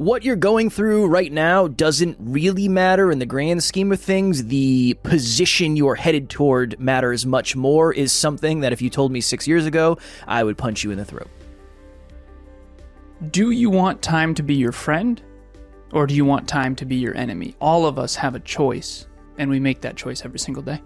what you're going through right now doesn't really matter in the grand scheme of things. The position you're headed toward matters much more, is something that if you told me 6 years ago, I would punch you in the throat. Do you want time to be your friend, or do you want time to be your enemy? All of us have a choice, and we make that choice every single day.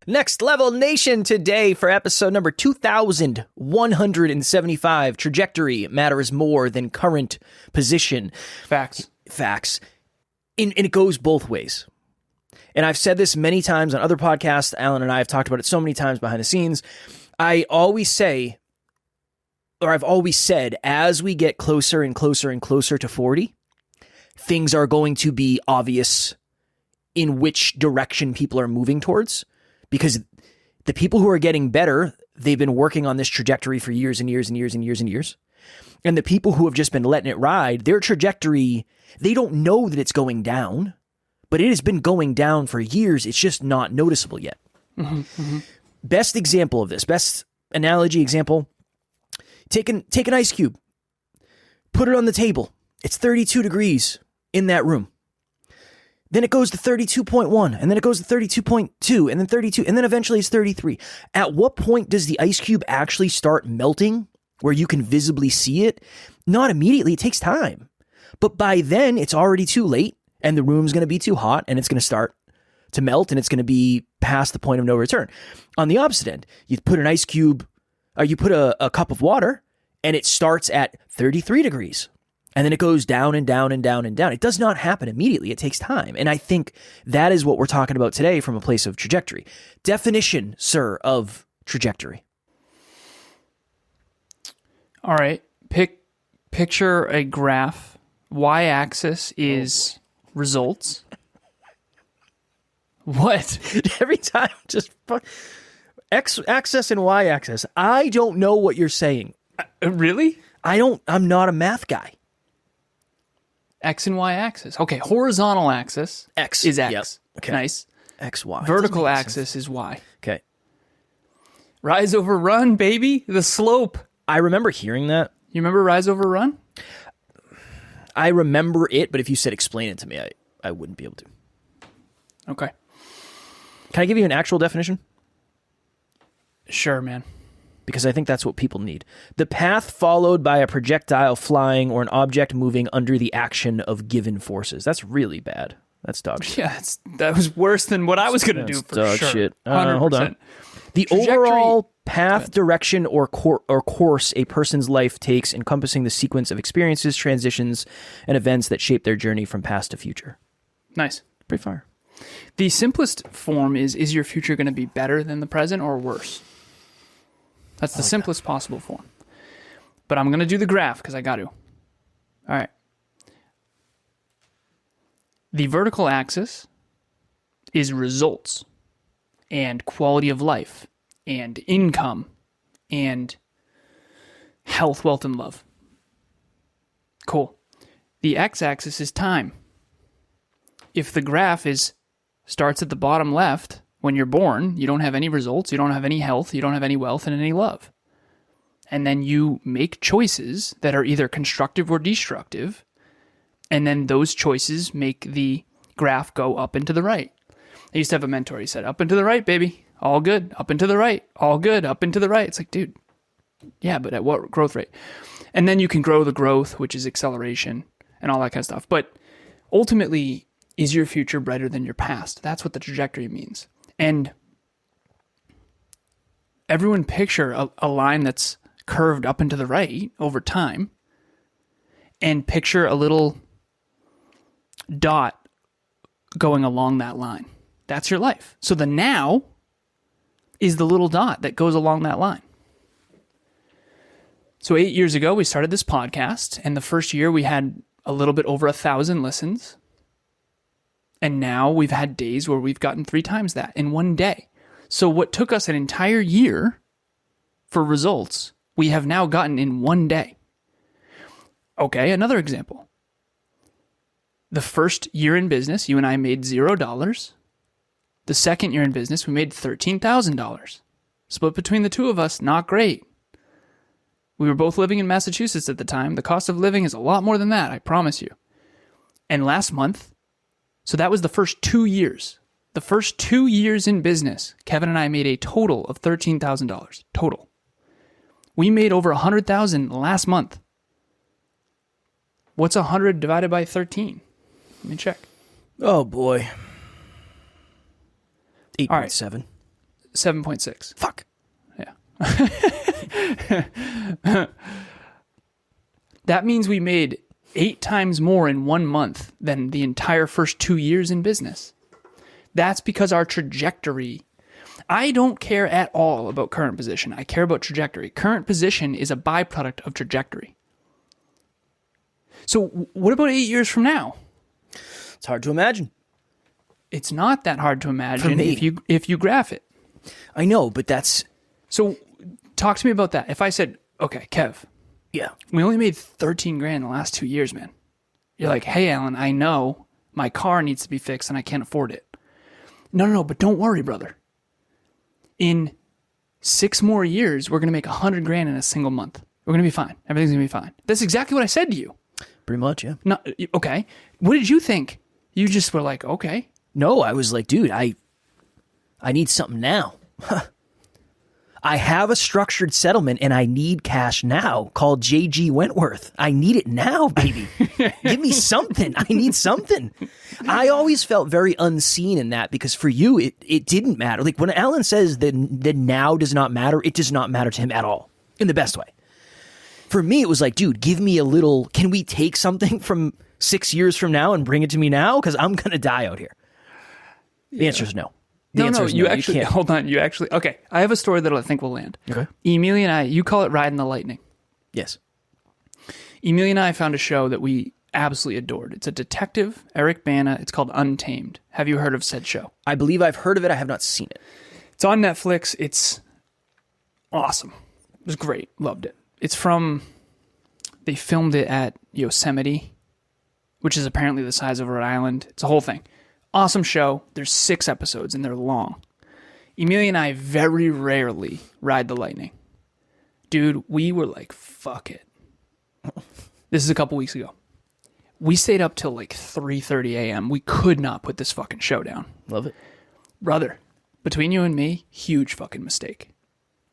Next Level Nation today for episode number 2175. Trajectory matters more than current position. Facts. And it goes both ways. And I've said this many times on other podcasts. Alan and I have talked about it so many times behind the scenes. I've always said, as we get closer and closer and closer to 40, things are going to be obvious in which direction people are moving towards. Because the people who are getting better, they've been working on this trajectory for years and years and years and years and years. And the people who have just been letting it ride, their trajectory, they don't know that it's going down, but it has been going down for years. It's just not noticeable yet. Mm-hmm, mm-hmm. Best example of this, best analogy example, take an ice cube, put it on the table. It's 32 degrees in that room. Then it goes to 32.1, and then it goes to 32.2, and then 32, and then eventually it's 33. At what point does the ice cube actually start melting where you can visibly see it? Not immediately. It takes time. But by then, it's already too late, and the room's going to be too hot, and it's going to start to melt, and it's going to be past the point of no return. On the opposite end, you put an ice cube, or you put a cup of water, and it starts at 33 degrees. And then it goes down and down and down and down. It does not happen immediately. It takes time. And I think that is what we're talking about today from a place of trajectory. Definition, sir, of trajectory. All right. Picture a graph. Y-axis is results. What? Every time, just X-axis and Y-axis. I don't know what you're saying. Really? I'm not a math guy. X and Y axis. Okay, horizontal axis X is X. Yep. Okay. Nice. X, Y. Vertical axis is Y. Okay. Rise over run, baby. The slope. I remember hearing that. You remember rise over run? I remember it, but if you said explain it to me, I wouldn't be able to. Okay. Can I give you an actual definition? Sure, man. Because I think that's what people need. The path followed by a projectile flying or an object moving under the action of given forces. That's really bad. That's dog shit. Yeah, that was worse than what I was going to do for dog sure. Shit. Hold on. The overall path, direction, or course a person's life takes, encompassing the sequence of experiences, transitions, and events that shape their journey from past to future. Nice. Pretty fire. The simplest form is your future going to be better than the present or worse? That's the simplest possible form. But I'm going to do the graph because I got to. All right. The vertical axis is results and quality of life and income and health, wealth, and love. Cool. The x-axis is time. If the graph starts at the bottom left, when you're born, you don't have any results, you don't have any health, you don't have any wealth, and any love. And then you make choices that are either constructive or destructive, and then those choices make the graph go up and to the right. I used to have a mentor, he said, up and to the right, baby, all good, up and to the right, all good, up and to the right. It's like, dude, yeah, but at what growth rate? And then you can grow the growth, which is acceleration, and all that kind of stuff. But ultimately, is your future brighter than your past? That's what the trajectory means. And everyone picture a line that's curved up and to the right over time, and picture a little dot going along that line. That's your life. So the now is the little dot that goes along that line. So 8 years ago, we started this podcast, and the first year we had a little bit over 1,000 listens. And now we've had days where we've gotten 3 times that in one day. So what took us an entire year for results, we have now gotten in one day. Okay, another example. The first year in business, you and I made $0. The second year in business, we made $13,000. Split between the two of us, not great. We were both living in Massachusetts at the time. The cost of living is a lot more than that, I promise you. And last month, so that was the first 2 years. The first 2 years in business, Kevin and I made a total of $13,000. Total. We made over $100,000 last month. What's 100 divided by 13? Let me check. Oh, boy. 8.7. All right. 7.6. Fuck. Yeah. That means we made 8 times more in 1 month than the entire first 2 years in business. That's because our trajectory, I don't care at all about current position. I care about trajectory. Current position is a byproduct of trajectory. So what about 8 years from now? It's hard to imagine. It's not that hard to imagine For me. if you graph it. I know, but that's... So talk to me about that. If I said, okay, Kev, Yeah. we only made 13 grand in the last 2 years, man. You're like, hey, Alan, I know my car needs to be fixed and I can't afford it. No, but don't worry, brother. In 6 more years, we're going to make 100 grand in a single month. We're going to be fine. Everything's going to be fine. That's exactly what I said to you. Pretty much, yeah. No, okay. What did you think? You just were like, okay. No, I was like, dude, I need something now. I have a structured settlement and I need cash now called JG Wentworth. I need it now, baby. Give me something. I need something. I always felt very unseen in that because for you, it didn't matter. Like when Alan says that now does not matter, it does not matter to him at all in the best way. For me, it was like, dude, give me a little, can we take something from 6 years from now and bring it to me now? Because I'm going to die out here. The answer is no. No, you actually, hold on. Okay, I have a story that I think will land. Okay. Emilia and I, you call it Riding the Lightning. Yes. Emilia and I found a show that we absolutely adored. It's a detective, Eric Bana. It's called Untamed. Have you heard of said show? I believe I've heard of it. I have not seen it. It's on Netflix. It's awesome. It was great. Loved it. They filmed it at Yosemite, which is apparently the size of Rhode Island. It's a whole thing. Awesome show. There's 6 episodes and they're long. Emilia and I very rarely ride the lightning. Dude, we were like, fuck it. This is a couple weeks ago. We stayed up till like 3:30 a.m. We could not put this fucking show down. Love it. Brother, between you and me, huge fucking mistake.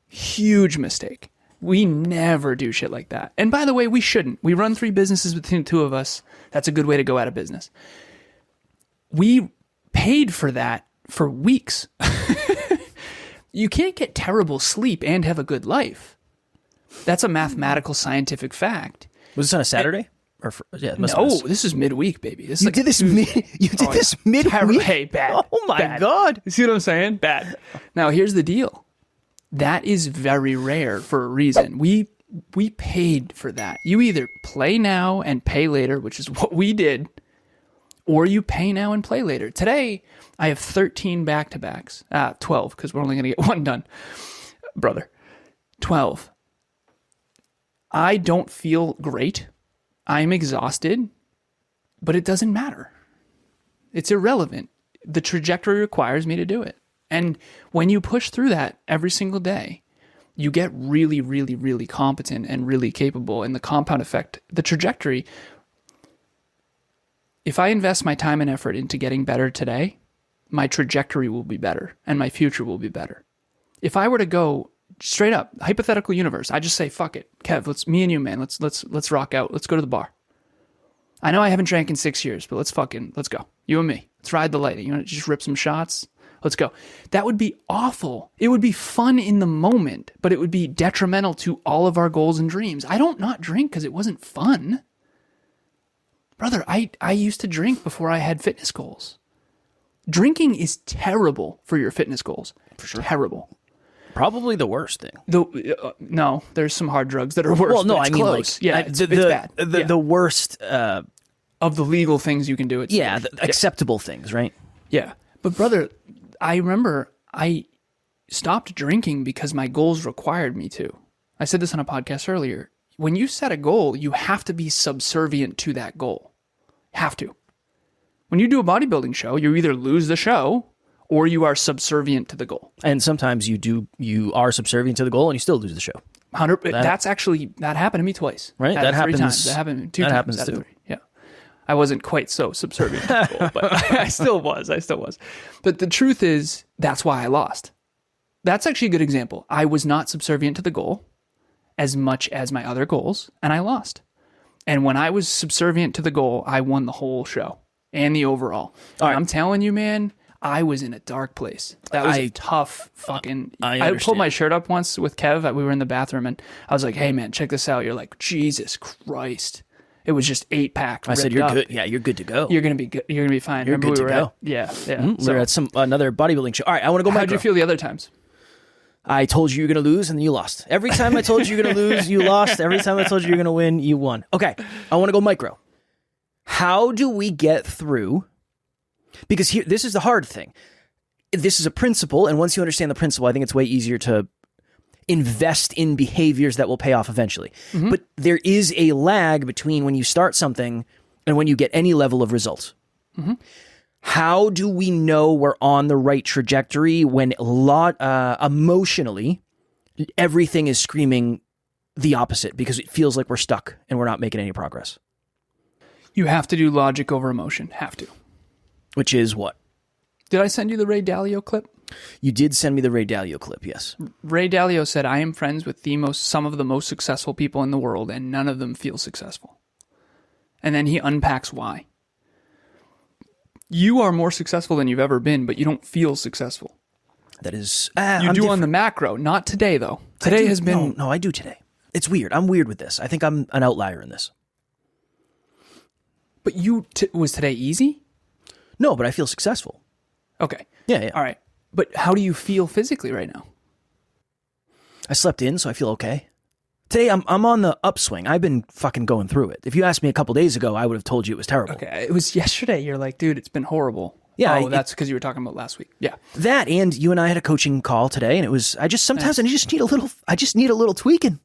Huge mistake. We never do shit like that. And by the way, we shouldn't. We run 3 businesses between the 2 of us. That's a good way to go out of business. We paid for that for weeks. You can't get terrible sleep and have a good life. That's a mathematical scientific fact. Was this on a Saturday? This is midweek, baby. This is did this midweek? Hey, bad. Oh my bad. God. You see what I'm saying? Bad. Now, here's the deal. That is very rare for a reason. We paid for that. You either play now and pay later, which is what we did, or you pay now and play later. Today, I have 13 back-to-backs. 12, because we're only going to get 1 done. Brother. 12. I don't feel great. I'm exhausted, but it doesn't matter. It's irrelevant. The trajectory requires me to do it. And when you push through that every single day, you get really, really, really competent and really capable. And the compound effect, the trajectory, if I invest my time and effort into getting better today, my trajectory will be better and my future will be better. If I were to go straight up, hypothetical universe, I just say, fuck it, Kev, me and you, man, let's rock out. Let's go to the bar. I know I haven't drank in 6 years, but let's go. You and me. Let's ride the lightning. You want to just rip some shots? Let's go. That would be awful. It would be fun in the moment, but it would be detrimental to all of our goals and dreams. I don't not drink because it wasn't fun. Brother, I used to drink before I had fitness goals. Drinking is terrible for your fitness goals. For sure. Terrible. Probably the worst thing. No, there's some hard drugs that are worse. Well, no, I mean, close. It's bad. The worst of the legal things you can do. Acceptable things, right? Yeah. But brother, I remember I stopped drinking because my goals required me to. I said this on a podcast earlier. When you set a goal, you have to be subservient to that goal. Have to. When you do a bodybuilding show, you either lose the show or you are subservient to the goal. And sometimes you are subservient to the goal and you still lose the show. That's actually, that happened to me twice. Right? That happens. 3 times. That happened 2 that times. happens out of too. 3. Yeah. I wasn't quite so subservient to the goal, but I still was. But the truth is, that's why I lost. That's actually a good example. I was not subservient to the goal as much as my other goals, and I lost. And when I was subservient to the goal, I won the whole show and the overall. All right. I'm telling you, man, I was in a dark place. That was a tough fucking... I pulled my shirt up once with Kev. We were in the bathroom, and I was like, hey, man, check this out. You're like, Jesus Christ. It was just 8-pack. I said, you're good. Yeah, you're good to go. You're going to be good. You're going to be fine. You're good to go. Yeah. We were at another bodybuilding show. All right, I want to go micro. How'd you feel the other times? I told you were going to lose, and then you lost. Every time I told you you're going to lose, you lost. Every time I told you you're going to win, you won. Okay, I want to go micro. How do we get through? Because here, this is the hard thing. This is a principle, and once you understand the principle, I think it's way easier to invest in behaviors that will pay off eventually. Mm-hmm. But there is a lag between when you start something and when you get any level of results. Mm-hmm. How do we know we're on the right trajectory when emotionally everything is screaming the opposite because it feels like we're stuck and we're not making any progress? You have to do logic over emotion. Have to. Which is what? Did I send you the Ray Dalio clip? You did send me the Ray Dalio clip, yes. Ray Dalio said, I am friends with some of the most successful people in the world, and none of them feel successful. And then he unpacks why. You are more successful than you've ever been, but you don't feel successful. That is... you do on the macro. Not today, though. Today has been... No, I do today. It's weird. I'm weird with this. I think I'm an outlier in this. But was today easy? No, but I feel successful. Okay. Yeah. All right. But how do you feel physically right now? I slept in, so I feel okay. Today, I'm on the upswing. I've been fucking going through it. If you asked me a couple days ago, I would have told you it was terrible. Okay. It was yesterday. You're like, dude, it's been horrible. Yeah. That's because you were talking about last week. Yeah. That, and you and I had a coaching call today, and it was, I just need a little tweaking.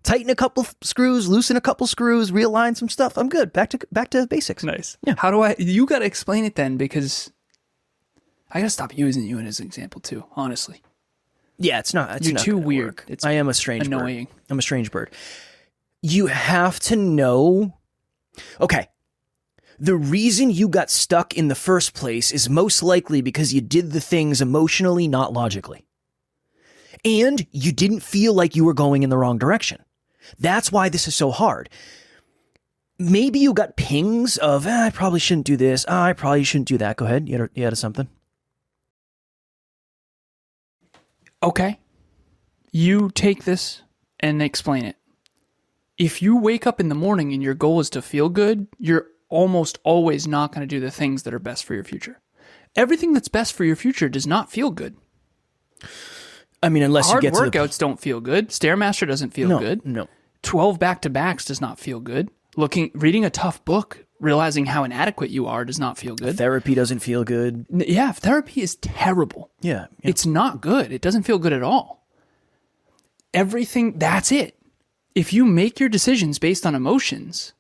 Tighten a couple screws, loosen a couple screws, realign some stuff. I'm good. Back to basics. Nice. Yeah. You got to explain it then, because I got to stop using you as an example too, honestly. Yeah, it's not. You're too weird. I am a strange annoying. bird. I'm a strange bird. You have to know. Okay. The reason you got stuck in the first place is most likely because you did the things emotionally, not logically. And you didn't feel like you were going in the wrong direction. That's why this is so hard. Maybe you got pings of, I probably shouldn't do this. I probably shouldn't do that. Go ahead. You had something. Okay. You take this and explain it. If you wake up in the morning and your goal is to feel good, you're almost always not going to do the things that are best for your future. Everything that's best for your future does not feel good. I mean, unless Hard you get workouts don't feel good. Stairmaster doesn't feel good. No. 12 back-to-backs does not feel good. Reading a tough book, realizing how inadequate you are does not feel good. Therapy doesn't feel good. Yeah, therapy is terrible. Yeah. It's not good. It doesn't feel good at all. Everything, that's it. If you make your decisions based on emotions,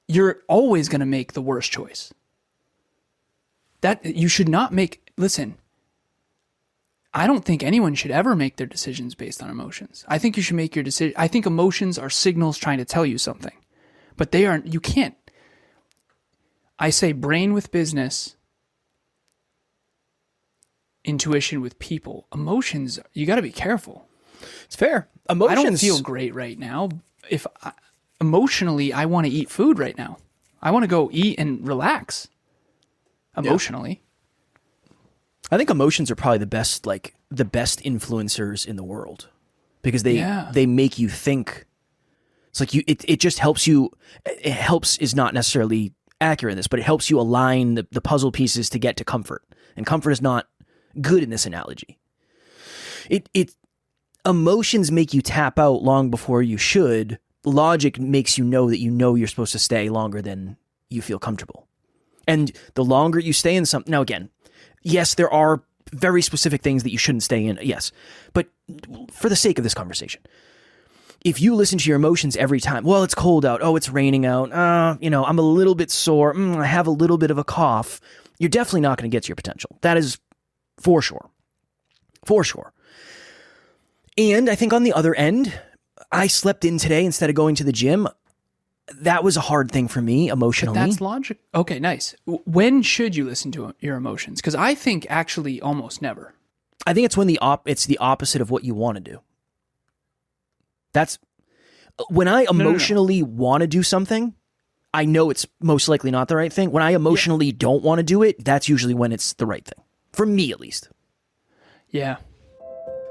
you're always going to make the worst choice. That you should not make, listen, I don't think anyone should ever make their decisions based on emotions. I think you should make your decision. I think emotions are signals trying to tell you something, but they aren't, you can't. I say brain with business, intuition with people. Emotions, you got to be careful. It's fair. Emotions. I don't feel great right now. Emotionally, I want to eat food right now. I want to go eat and relax. Emotionally. Yeah. I think emotions are probably the best influencers in the world because they make you think. It's like it just helps you. It helps is not necessarily accurate in this, but it helps you align the puzzle pieces to get to comfort. And comfort is not good in this analogy. Emotions make you tap out long before you should. Logic makes you know that you're supposed to stay longer than you feel comfortable. And the longer you stay in something, now again, yes, there are very specific things that you shouldn't stay in, yes. But for the sake of this conversation, if you listen to your emotions every time, well, it's cold out, oh, it's raining out, I'm a little bit sore, I have a little bit of a cough, you're definitely not going to get to your potential. That is for sure. For sure. And I think on the other end, I slept in today instead of going to the gym. That was a hard thing for me emotionally. But that's logic. Okay, nice. When should you listen to your emotions? Because I think actually almost never. I think it's when it's the opposite of what you want to do. That's when I emotionally want to do something, I know it's most likely not the right thing. When I emotionally don't want to do it, that's usually when it's the right thing. For me, at least. Yeah.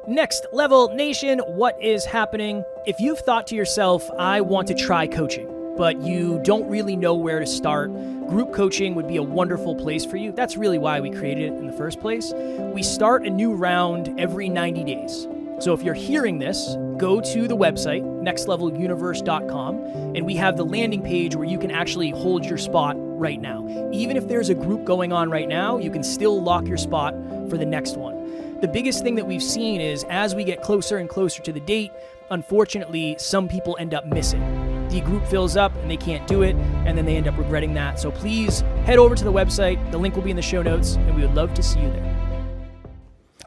Next Level Nation, what is happening? If you've thought to yourself, I want to try coaching, but you don't really know where to start, group coaching would be a wonderful place for you. That's really why we created it in the first place. We start a new round every 90 days. So if you're hearing this, go to the website, nextleveluniverse.com, and we have the landing page where you can actually hold your spot right now. Even if there's a group going on right now, you can still lock your spot for the next one. The biggest thing that we've seen is as we get closer and closer to the date, unfortunately, some people end up missing. The group fills up and they can't do it, and then they end up regretting that. So please head over to the website. The link will be in the show notes, and we would love to see you there.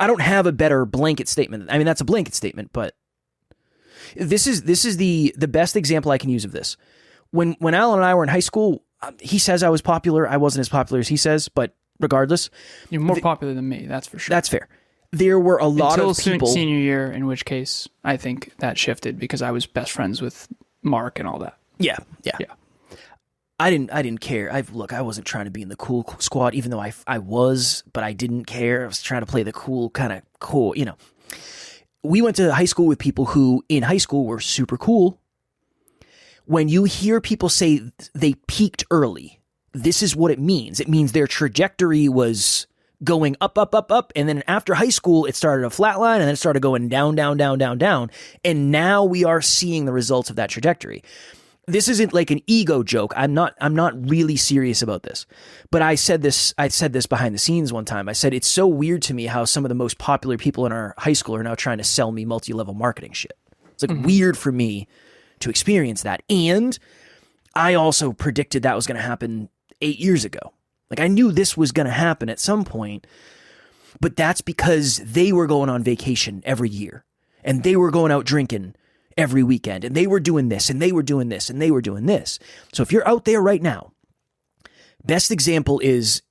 I don't have a better blanket statement. I mean, that's a blanket statement, but this is the best example I can use of this. When Alan and I were in high school, he says I was popular. I wasn't as popular as he says, but regardless. You're more popular than me, that's for sure. That's fair. There were a lot of people... Until senior year, in which case I think that shifted because I was best friends with Mark and all that. Yeah. I didn't care. I wasn't trying to be in the cool squad, even though I was, but I didn't care. I was trying to play the cool, kind of cool, you know. We went to high school with people who, in high school, were super cool. When you hear people say they peaked early, this is what it means. It means their trajectory was going up, and then after high school, it started a flat line, and then it started going down, and now we are seeing the results of that trajectory. This isn't like an ego joke. I'm not really serious about this. But I said this behind the scenes one time. I said, it's so weird to me how some of the most popular people in our high school are now trying to sell me multi-level marketing shit. It's like weird for me to experience that. And I also predicted that was going to happen 8 years ago. Like I knew this was going to happen at some point, but that's because they were going on vacation every year and they were going out drinking every weekend, and they were doing this, and they were doing this, and they were doing this. So if you're out there right now, best example is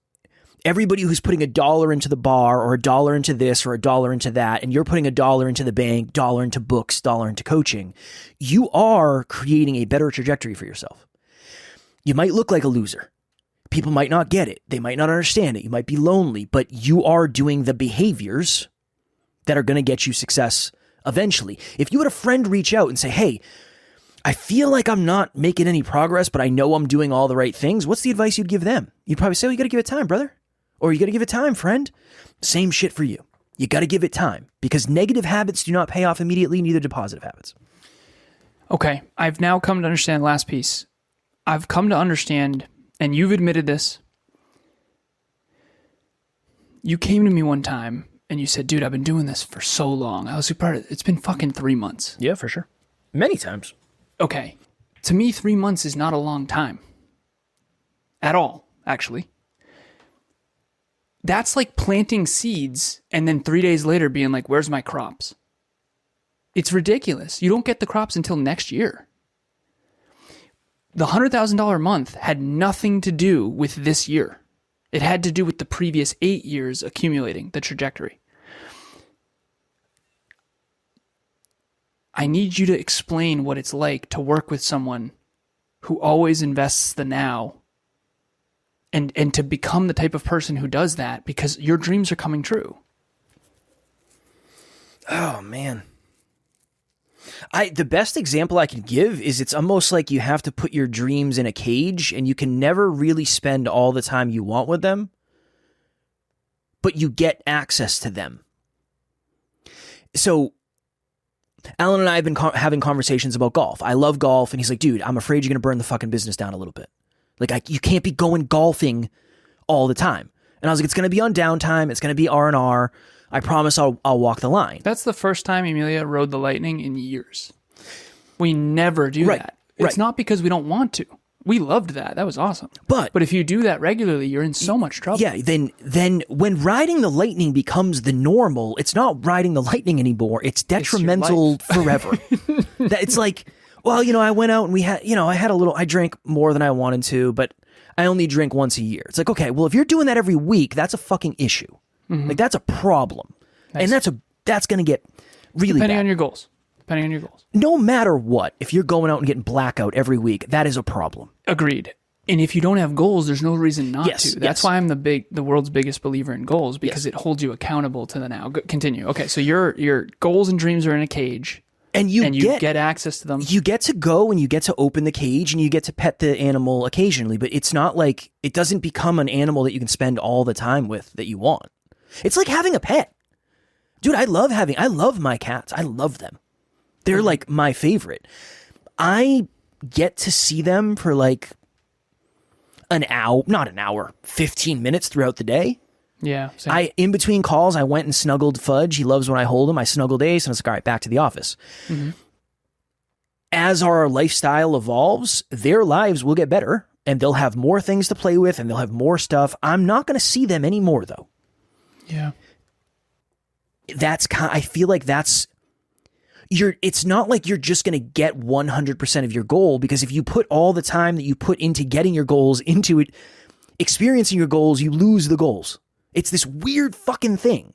everybody who's putting $1 into the bar, or $1 into this, or $1 into that, and you're putting $1 into the bank, $1 into books, $1 into coaching, you are creating a better trajectory for yourself. You might look like a loser. People might not get it. They might not understand it. You might be lonely, but you are doing the behaviors that are going to get you success eventually. If you had a friend reach out and say, hey, I feel like I'm not making any progress, but I know I'm doing all the right things, what's the advice you'd give them? You'd probably say, well, you got to give it time, brother. Or you got to give it time, friend. Same shit for you. You got to give it time because negative habits do not pay off immediately, neither do positive habits. Okay. I've now come to understand, last piece. I've come to understand, and you've admitted this. You came to me one time and you said, dude, I've been doing this for so long. I was super proud of it. It's been fucking 3 months. Yeah, for sure. Many times. Okay. To me, 3 months is not a long time. At all, actually. That's like planting seeds and then 3 days later being like, where's my crops? It's ridiculous. You don't get the crops until next year. The $100,000 a month had nothing to do with this year. It had to do with the previous 8 years accumulating the trajectory. I need you to explain what it's like to work with someone who always invests the now and to become the type of person who does that because your dreams are coming true. Oh, man. The best example I can give is it's almost like you have to put your dreams in a cage and you can never really spend all the time you want with them, but you get access to them. So Alan and I have been having conversations about golf. I love golf, and he's like, dude, I'm afraid you're going to burn the fucking business down a little bit. Like, you can't be going golfing all the time. And I was like, it's going to be on downtime. It's going to be R&R. I promise I'll walk the line. That's the first time Amelia rode the Lightning in years. We never do that. It's not because we don't want to. We loved that. That was awesome. But if you do that regularly, you're in so much trouble. Yeah, then when riding the lightning becomes the normal, it's not riding the lightning anymore. It's detrimental forever. It's like, well, I went out and we had, I drank more than I wanted to, but I only drink once a year. It's like, okay, well, if you're doing that every week, that's a fucking issue. Like, that's a problem. Nice. And that's going to get really Depending bad. on your goals. No matter what, if you're going out and getting blackout every week, that is a problem. Agreed. And if you don't have goals, there's no reason not to. That's why I'm the world's biggest believer in goals, because it holds you accountable to the now. Continue. Okay, so your goals and dreams are in a cage, and you get access to them. You get to go and you get to open the cage and you get to pet the animal occasionally, but it's not like it doesn't become an animal that you can spend all the time with that you want. It's like having a pet. Dude, I love my cats. I love them. They're like my favorite. I get to see them for like an hour, not an hour, 15 minutes throughout the day. Yeah. Same. In between calls, I went and snuggled Fudge. He loves when I hold him. I snuggled Ace and I was like, all right, back to the office. Mm-hmm. As our lifestyle evolves, their lives will get better and they'll have more things to play with and they'll have more stuff. I'm not going to see them anymore though. Yeah. I feel like it's not like you're just going to get 100% of your goal, because if you put all the time that you put into getting your goals into it, experiencing your goals, you lose the goals. It's this weird fucking thing.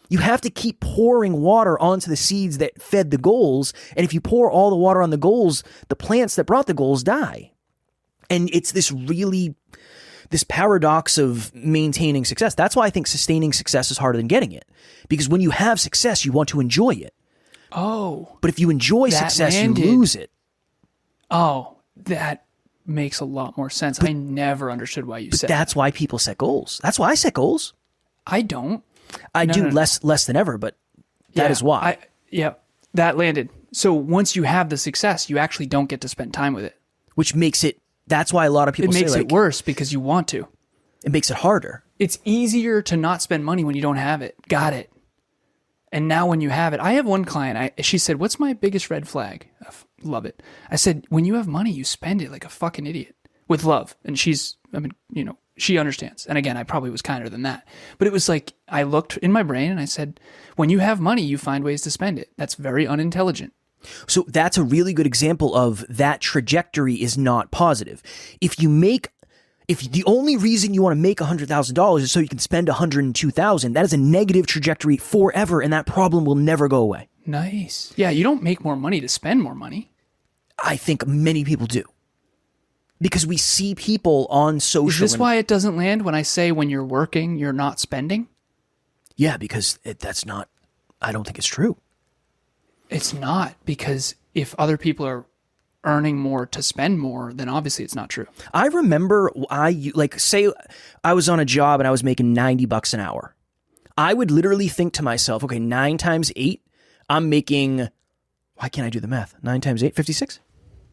You have to keep pouring water onto the seeds that fed the goals. And if you pour all the water on the goals, the plants that brought the goals die. And it's this paradox of maintaining success. That's why I think sustaining success is harder than getting it. Because when you have success, you want to enjoy it. Oh. But if you enjoy success, you lose it. Oh, that makes a lot more sense. I never understood why you said that. That's why people set goals. That's why I set goals. I don't. I do less than ever, but that is why. That landed. So once you have the success, you actually don't get to spend time with it. Which makes it, that's why a lot of people say, it makes it worse because you want to. It makes it harder. It's easier to not spend money when you don't have it. Got it. And now when you have it, I have one client, she said, what's my biggest red flag? Love it. I said, when you have money, you spend it like a fucking idiot with love. And she understands. And again, I probably was kinder than that. But it was like, I looked in my brain and I said, when you have money, you find ways to spend it. That's very unintelligent. So that's a really good example of that trajectory is not positive. If the only reason you want to make $100,000 is so you can spend $102,000, that is a negative trajectory forever, and that problem will never go away. Nice. Yeah, you don't make more money to spend more money. I think many people do. Because we see people on social... Is this why it doesn't land when I say when you're working, you're not spending? Yeah, because that's not... I don't think it's true. It's not, because if other people are earning more to spend more, then obviously it's not true. I remember say I was on a job and I was making $90 an hour. I would literally think to myself, okay, 9 times 8, I'm making, why can't I do the math? 9 times 8, 56?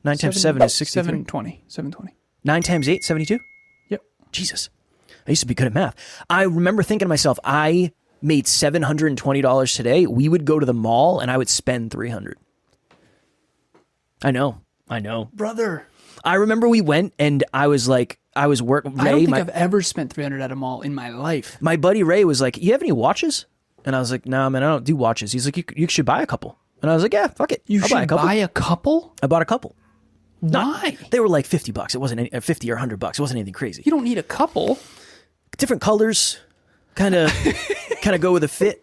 9 times 7 is 63. 720. 9 times 8, 72? Yep. Jesus. I used to be good at math. I remember thinking to myself, I made $720 today. We would go to the mall and I would spend $300. I know. Brother. I remember we went and I was like, I don't think I've ever spent $300 at a mall in my life. My buddy Ray was like, you have any watches? And I was like, nah, man, I don't do watches. He's like, you should buy a couple. And I was like, yeah, fuck it. I'll buy a couple? I bought a couple. Why? They were like $50. It wasn't 50 or $100. It wasn't anything crazy. You don't need a couple. Different colors, kind of go with a fit.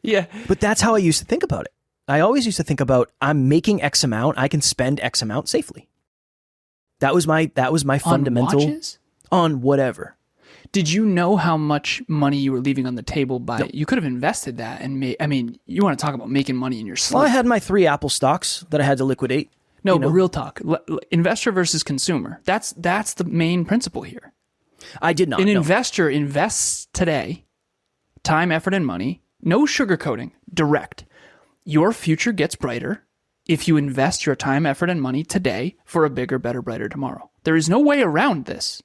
Yeah. But that's how I used to think about it. I always used to think about, I'm making X amount, I can spend X amount safely. That was my fundamental watches? On whatever. Did you know how much money you were leaving on the table by? Nope. You could have invested that and you want to talk about making money in your sleep. Well, I had my 3 Apple stocks that I had to liquidate. No, but real talk, investor versus consumer. That's the main principle here. I did not. An investor invests today, time, effort, and money. No sugarcoating. Direct. Your future gets brighter if you invest your time, effort, and money today for a bigger, better, brighter tomorrow. There is no way around this.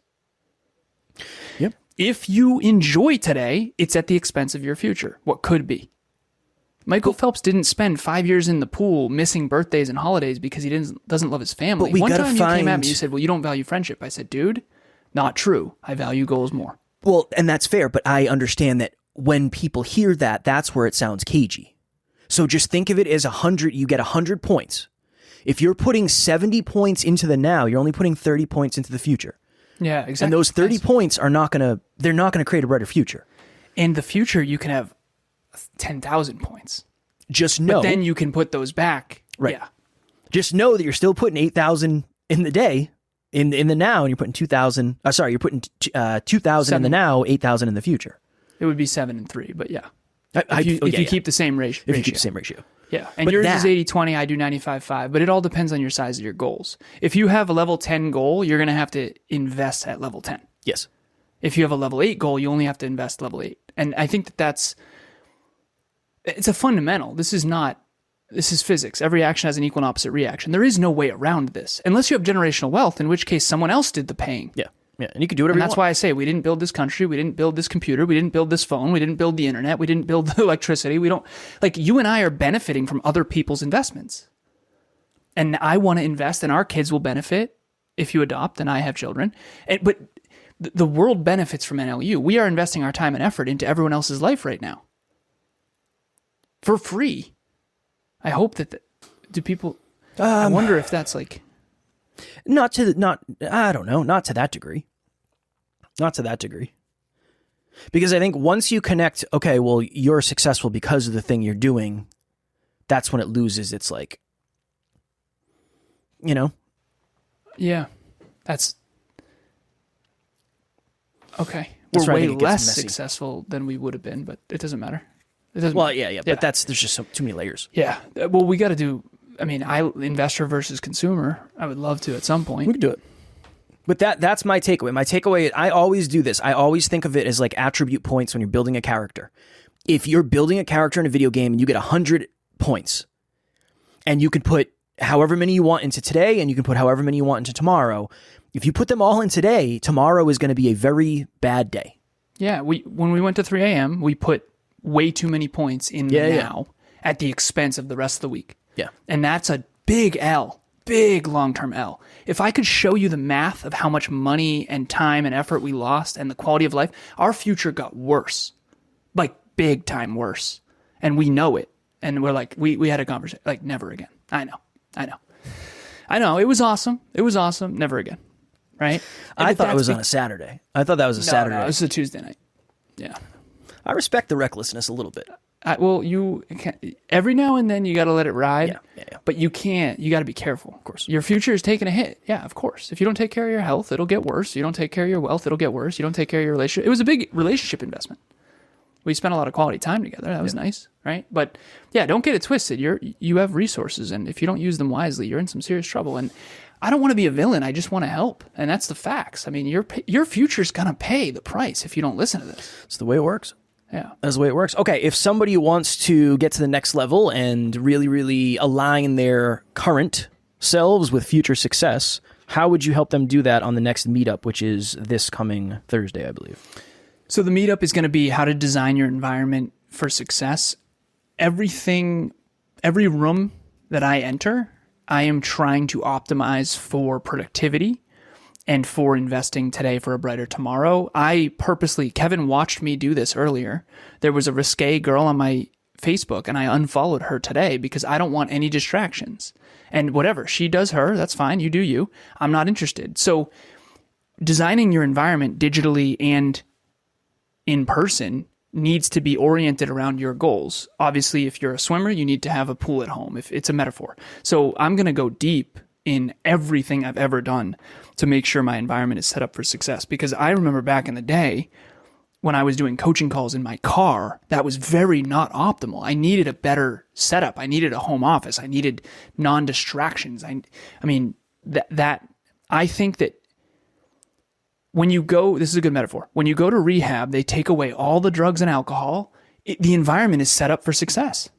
Yep. If you enjoy today, it's at the expense of your future. What could be. Michael Phelps didn't spend 5 years in the pool missing birthdays and holidays because he doesn't love his family. But we One gotta time you came at find- me, you said, well, you don't value friendship. I said, dude, not true. I value goals more. Well, and that's fair, but I understand that when people hear that, that's where it sounds cagey. So just think of it as 100, you get 100 points. If you're putting 70 points into the now, you're only putting 30 points into the future. Yeah, exactly. And those 30 points are they're not going to create a brighter future. In the future, you can have 10,000 points. Just know. But then you can put those back. Right. Yeah. Just know that you're still putting 8,000 in the day, in the now, and you're putting 2,000. You're putting 2,000 in the now, 8,000 in the future. It would be 7 and 3, but yeah. If you keep the same ratio. If you keep the same ratio. Yeah. And But yours that- is 80-20, I do 95-5, but it all depends on your size of your goals. If you have a level 10 goal, you're going to have to invest at level 10. Yes. If you have a level 8 goal, you only have to invest level 8. And I think it's a fundamental. This is physics. Every action has an equal and opposite reaction. There is no way around this, unless you have generational wealth, in which case someone else did the paying. Yeah. Yeah. And you can do whatever And you that's want. why I say we didn't build this country, we didn't build this computer, we didn't build this phone, we didn't build the internet, we didn't build the electricity. We don't, like, you and I are benefiting from other people's investments. And I want to invest, and our kids will benefit if you adopt, and I have children. But the world benefits from NLU. We are investing our time and effort into everyone else's life right now. For free. I hope do people, I wonder if that's like... I don't know, not to that degree. Not to that degree. Because I think once you connect, okay, well, you're successful because of the thing you're doing, that's when it loses its, like, Yeah. That's... Okay. That's We're where I way think it gets less messy. successful than we would have been, but it doesn't matter. It doesn't Well, matter. yeah, but there's just too many layers. Yeah. Well, we got to do... investor versus consumer. I would love to at some point. We can do it. But that's my takeaway. My takeaway, I always do this. I always think of it as like attribute points when you're building a character. If you're building a character in a video game and you get 100 points, and you can put however many you want into today, and you can put however many you want into tomorrow, if you put them all in today, tomorrow is going to be a very bad day. Yeah. When we went to 3 a.m., we put way too many points in the now at the expense of the rest of the week. Yeah. And that's a big L, big long-term L. If I could show you the math of how much money and time and effort we lost and the quality of life, our future got worse, like big time worse. And we know it. And we're like, we had a conversation, like, never again. I know. It was awesome. Never again. Right? I thought it was on a Saturday. I thought that was a Saturday. No, it was a Tuesday night. Yeah. I respect the recklessness a little bit. You can't, every now and then you got to let it ride, Yeah. but you can't, you got to be careful. Of course. Your future is taking a hit. Yeah, of course. If you don't take care of your health, it'll get worse. You don't take care of your wealth, it'll get worse. You don't take care of your relationship. It was a big relationship investment. We spent a lot of quality time together. That was nice, right? But yeah, don't get it twisted. You have resources, and if you don't use them wisely, you're in some serious trouble. And I don't want to be a villain. I just want to help, and that's the facts. I mean, your future's gonna pay the price if you don't listen to this. It's the way it works. Yeah. That's the way it works. Okay, if somebody wants to get to the next level and really, really align their current selves with future success, how would you help them do that on the next meetup, which is this coming Thursday, I believe? So the meetup is going to be how to design your environment for success. Every room that I enter, I am trying to optimize for productivity and for investing today for a brighter tomorrow. Kevin watched me do this earlier. There was a risque girl on my Facebook, and I unfollowed her today because I don't want any distractions. And whatever, she does her, that's fine, you do you. I'm not interested. So designing your environment digitally and in person needs to be oriented around your goals. Obviously, if you're a swimmer, you need to have a pool at home, if it's a metaphor. So I'm going to go deep in everything I've ever done to make sure my environment is set up for success. Because I remember back in the day when I was doing coaching calls in my car, that was very not optimal. I needed a better setup. I needed a home office. I needed non-distractions. I think that when you go, this is a good metaphor. When you go to rehab, they take away all the drugs and alcohol. The environment is set up for success.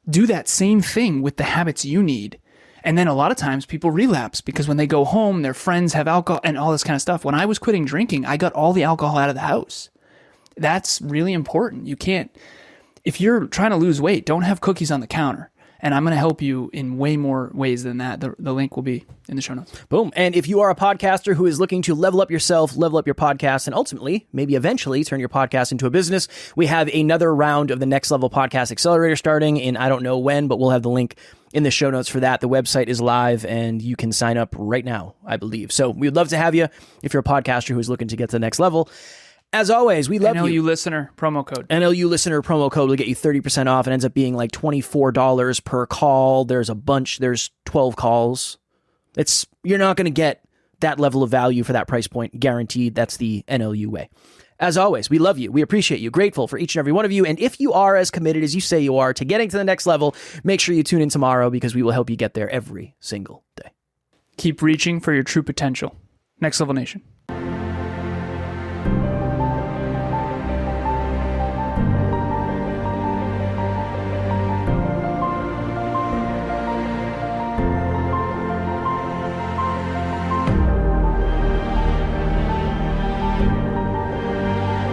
Do that same thing with the habits you need. And then a lot of times people relapse because when they go home, their friends have alcohol and all this kind of stuff. When I was quitting drinking, I got all the alcohol out of the house. That's really important. if you're trying to lose weight, don't have cookies on the counter. And I'm going to help you in way more ways than that. The link will be in the show notes. Boom. And if you are a podcaster who is looking to level up yourself, level up your podcast, and ultimately, maybe eventually turn your podcast into a business, we have another round of the Next Level Podcast Accelerator starting in I don't know when, but we'll have the link in the show notes for that. The website is live and you can sign up right now, I believe. So we'd love to have you if you're a podcaster who is looking to get to the next level. As always, we love you. NLU listener promo code. NLU listener promo code will get you 30% off. It ends up being like $24 per call. There's 12 calls. You're not going to get that level of value for that price point, guaranteed. That's the NLU way. As always, we love you. We appreciate you. Grateful for each and every one of you. And if you are as committed as you say you are to getting to the next level, make sure you tune in tomorrow because we will help you get there every single day. Keep reaching for your true potential. Next Level Nation.